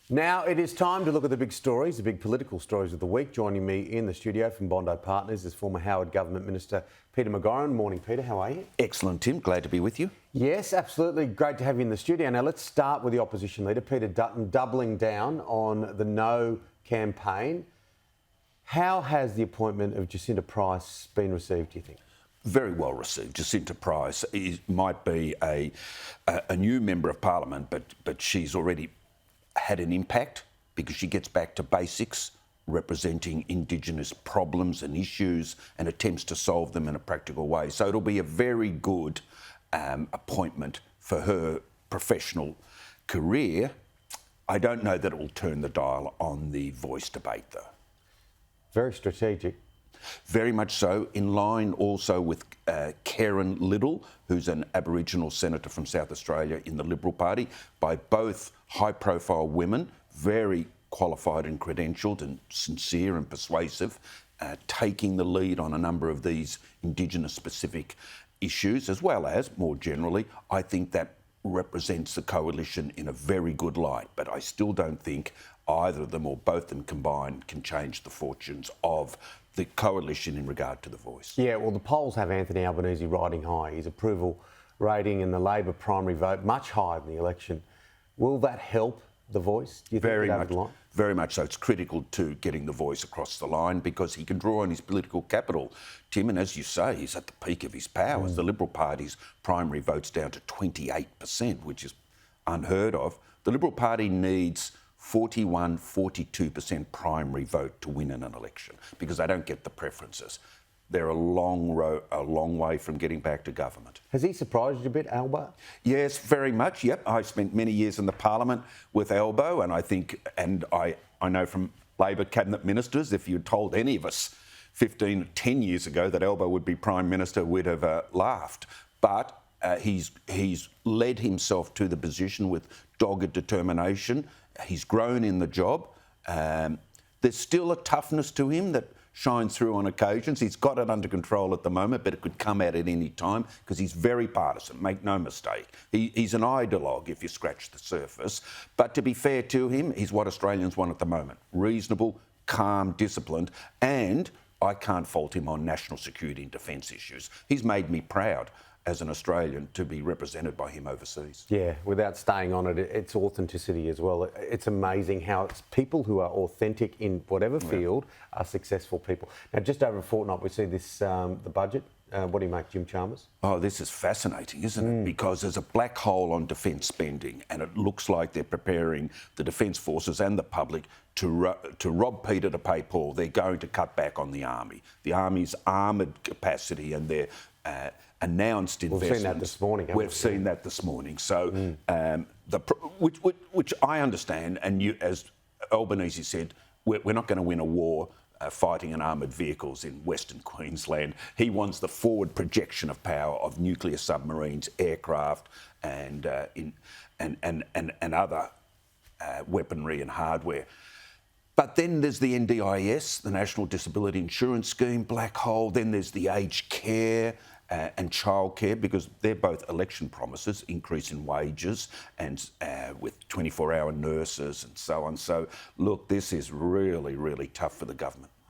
Now it is time to look at the big stories, the big political stories of the week. Joining me in the studio from Bondi Partners is former Howard Government Minister Peter McGauran. Morning, Peter. How are you? Excellent, Tim. Glad to be with you. Yes, absolutely. Great to have you in the studio. Now let's start with the opposition leader, Peter Dutton, doubling down on the No campaign. How has the appointment of Jacinta Price been received, do you think? Very well received. Jacinta Price might be a new member of Parliament, but she's already had an impact because she gets back to basics, representing Indigenous problems and issues and attempts to solve them in a practical way. So it'll be a very good appointment for her professional career. I don't know that it will turn the dial on the Voice debate, though. Very strategic. Very much so, in line also with Kerrynne Liddle, who's an Aboriginal senator from South Australia in the Liberal Party, by both high-profile women, very qualified and credentialed and sincere and persuasive, taking the lead on a number of these Indigenous-specific issues, as well as, more generally, I think that represents the coalition in a very good light. But I still don't think either of them or both of them combined can change the fortunes of the coalition in regard to the Voice. Yeah, well, the polls have Anthony Albanese riding high. His approval rating in the Labor primary vote much higher than the election. Will that help the Voice? Do you think Very much, very much so. It's critical to getting the Voice across the line because he can draw on his political capital, Tim, and as you say, he's at the peak of his powers. The Liberal Party's primary vote's down to 28%, which is unheard of. The Liberal Party needs 41, 42% primary vote to win in an election because they don't get the preferences. They're a long way from getting back to government. Has he surprised you a bit, Albo? Yes, very much. Yep, I spent many years in the Parliament with Albo, and I think, and I know from Labor cabinet ministers, if you'd told any of us 10 years ago that Albo would be Prime Minister, we'd have laughed. But he's led himself to the position with dogged determination. He's grown in the job. There's still a toughness to him that shines through on occasions. He's got it under control at the moment, but it could come out at any time because he's very partisan, make no mistake. He's an ideologue if you scratch the surface. But to be fair to him, he's what Australians want at the moment. Reasonable, calm, disciplined, and I can't fault him on national security and defence issues. He's made me proud as an Australian to be represented by him overseas. Yeah, without staying on it, it's authenticity as well. It's amazing how it's people who are authentic in whatever field are successful people. Now, just over a fortnight, we see this, the budget. What do you make, Jim Chalmers? Oh, this is fascinating, isn't it? Because there's a black hole on defence spending and it looks like they're preparing the Defence Forces and the public to rob Peter to pay Paul. They're going to cut back on the Army. The Army's armoured capacity and their announced investment. We've seen that this morning. We've seen that this morning. So, which I understand, and you, as Albanese said, we're not going to win a war fighting in armoured vehicles in Western Queensland. He wants the forward projection of power of nuclear submarines, aircraft, and other weaponry and hardware. But then there's the NDIS, the National Disability Insurance Scheme, black hole. Then there's the aged care and childcare, because they're both election promises, increase in wages and with 24-hour nurses and so on. So, look, this is really, really tough for the government.